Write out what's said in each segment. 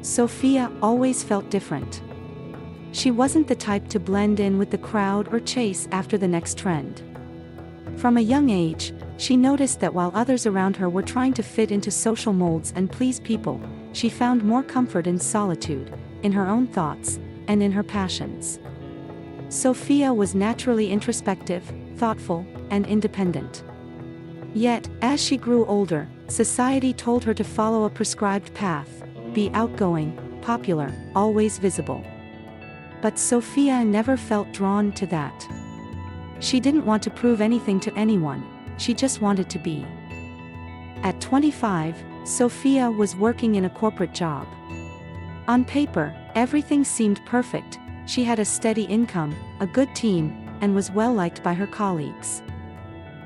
Sophia always felt different. She wasn't the type to blend in with the crowd or chase after the next trend. From a young age, she noticed that while others around her were trying to fit into social molds and please people, she found more comfort in solitude, in her own thoughts, and in her passions. Sophia was naturally introspective, thoughtful, and independent. Yet, as she grew older, society told her to follow a prescribed path, be outgoing, popular, always visible. But Sophia never felt drawn to that. She didn't want to prove anything to anyone, she just wanted to be. At 25, Sophia was working in a corporate job. On paper, everything seemed perfect. She had a steady income, a good team, and was well liked by her colleagues.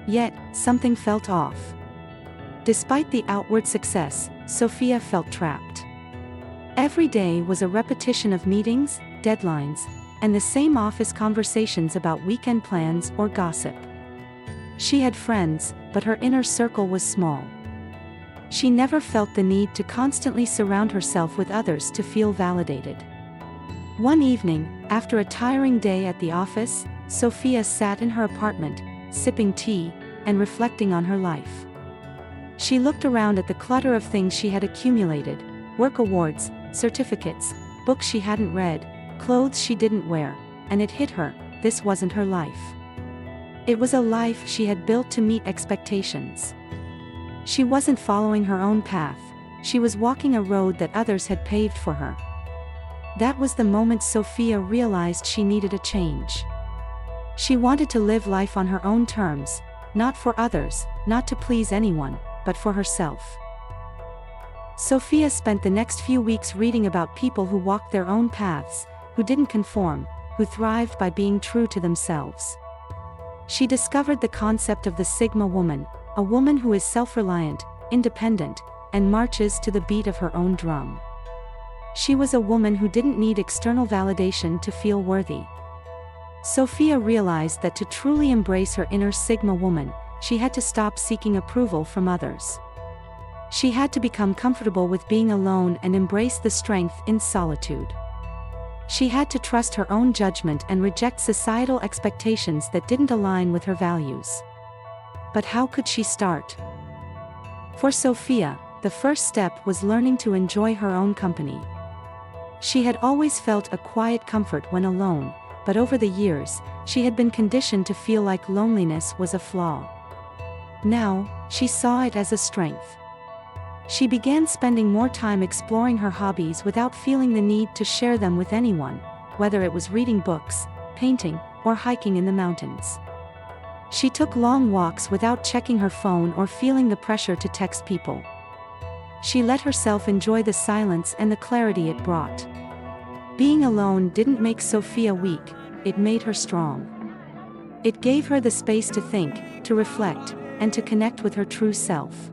Yet, something felt off. Despite the outward success, Sophia felt trapped. Every day was a repetition of meetings, deadlines, and the same office conversations about weekend plans or gossip. She had friends, but her inner circle was small. She never felt the need to constantly surround herself with others to feel validated. One evening, after a tiring day at the office, Sophia sat in her apartment, sipping tea, and reflecting on her life. She looked around at the clutter of things she had accumulated: work awards, certificates, books she hadn't read, clothes she didn't wear, and it hit her, this wasn't her life. It was a life she had built to meet expectations. She wasn't following her own path, she was walking a road that others had paved for her. That was the moment Sophia realized she needed a change. She wanted to live life on her own terms, not for others, not to please anyone, but for herself. Sophia spent the next few weeks reading about people who walked their own paths, who didn't conform, who thrived by being true to themselves. She discovered the concept of the Sigma woman, a woman who is self-reliant, independent, and marches to the beat of her own drum. She was a woman who didn't need external validation to feel worthy. Sophia realized that to truly embrace her inner Sigma woman, she had to stop seeking approval from others. She had to become comfortable with being alone and embrace the strength in solitude. She had to trust her own judgment and reject societal expectations that didn't align with her values. But how could she start? For Sophia, the first step was learning to enjoy her own company. She had always felt a quiet comfort when alone, but over the years, she had been conditioned to feel like loneliness was a flaw. Now, she saw it as a strength. She began spending more time exploring her hobbies without feeling the need to share them with anyone, whether it was reading books, painting, or hiking in the mountains. She took long walks without checking her phone or feeling the pressure to text people. She let herself enjoy the silence and the clarity it brought. Being alone didn't make Sophia weak, it made her strong. It gave her the space to think, to reflect, and to connect with her true self.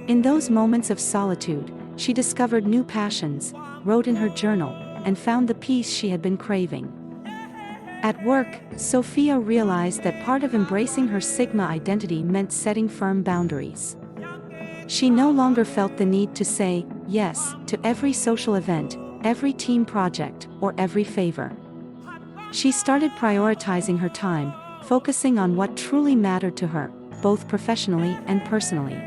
In those moments of solitude, she discovered new passions, wrote in her journal, and found the peace she had been craving. At work, Sophia realized that part of embracing her Sigma identity meant setting firm boundaries. She no longer felt the need to say yes to every social event, every team project, or every favor. She started prioritizing her time, focusing on what truly mattered to her, both professionally and personally.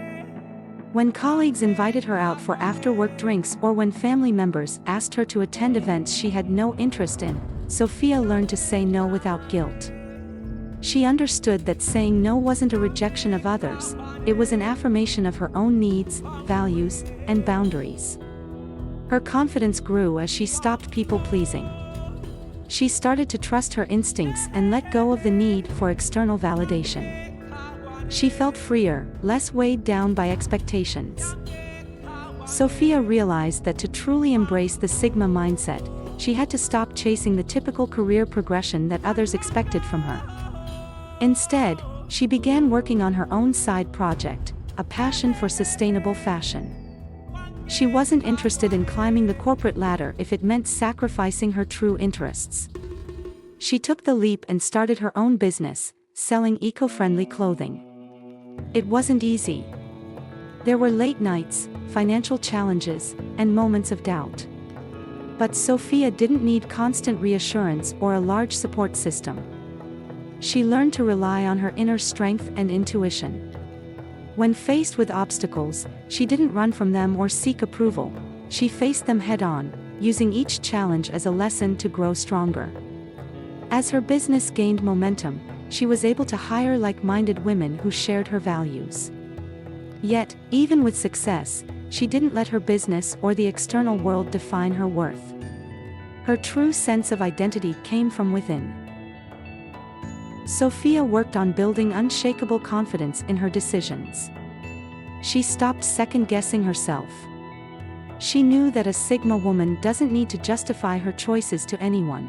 When colleagues invited her out for after-work drinks or when family members asked her to attend events she had no interest in, Sophia learned to say no without guilt. She understood that saying no wasn't a rejection of others, it was an affirmation of her own needs, values, and boundaries. Her confidence grew as she stopped people-pleasing. She started to trust her instincts and let go of the need for external validation. She felt freer, less weighed down by expectations. Sophia realized that to truly embrace the Sigma mindset, she had to stop chasing the typical career progression that others expected from her. Instead, she began working on her own side project, a passion for sustainable fashion. She wasn't interested in climbing the corporate ladder if it meant sacrificing her true interests. She took the leap and started her own business, selling eco-friendly clothing. It wasn't easy. There were late nights, financial challenges, and moments of doubt. But Sophia didn't need constant reassurance or a large support system. She learned to rely on her inner strength and intuition. When faced with obstacles, she didn't run from them or seek approval. She faced them head-on, using each challenge as a lesson to grow stronger. As her business gained momentum, she was able to hire like-minded women who shared her values. Yet, even with success, she didn't let her business or the external world define her worth. Her true sense of identity came from within. Sophia worked on building unshakable confidence in her decisions. She stopped second-guessing herself. She knew that a Sigma woman doesn't need to justify her choices to anyone.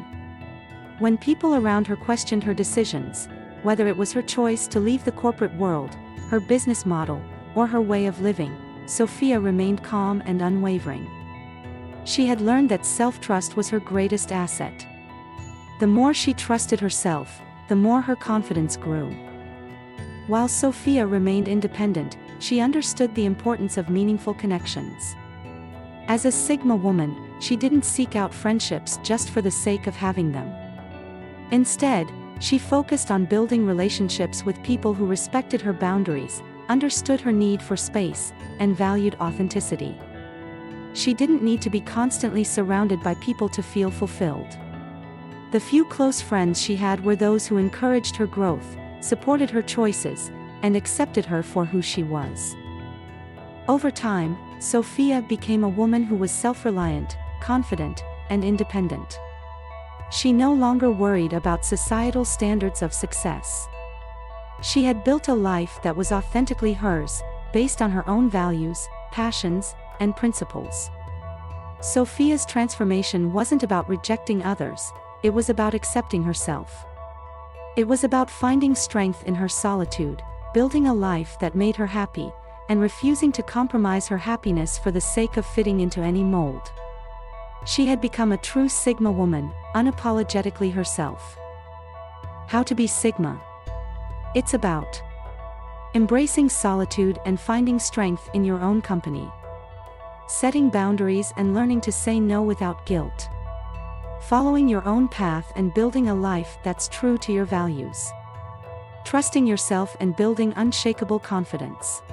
When people around her questioned her decisions, whether it was her choice to leave the corporate world, her business model, or her way of living, Sophia remained calm and unwavering. She had learned that self-trust was her greatest asset. The more she trusted herself, the more her confidence grew. While Sophia remained independent, she understood the importance of meaningful connections. As a Sigma woman, she didn't seek out friendships just for the sake of having them. Instead, she focused on building relationships with people who respected her boundaries, understood her need for space, and valued authenticity. She didn't need to be constantly surrounded by people to feel fulfilled. The few close friends she had were those who encouraged her growth, supported her choices, and accepted her for who she was. Over time, Sophia became a woman who was self-reliant, confident, and independent. She no longer worried about societal standards of success. She had built a life that was authentically hers, based on her own values, passions, and principles. Sophia's transformation wasn't about rejecting others, it was about accepting herself. It was about finding strength in her solitude, building a life that made her happy, and refusing to compromise her happiness for the sake of fitting into any mold. She had become a true Sigma woman, unapologetically herself. How to be Sigma? It's about embracing solitude and finding strength in your own company. Setting boundaries and learning to say no without guilt. Following your own path and building a life that's true to your values. Trusting yourself and building unshakable confidence.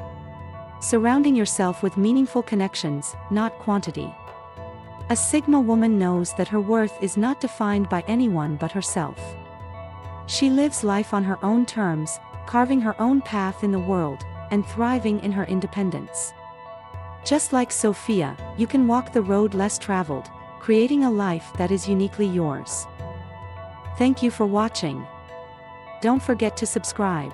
Surrounding yourself with meaningful connections, not quantity. A Sigma woman knows that her worth is not defined by anyone but herself. She lives life on her own terms, carving her own path in the world, and thriving in her independence. Just like Sophia, you can walk the road less traveled, creating a life that is uniquely yours. Thank you for watching. Don't forget to subscribe.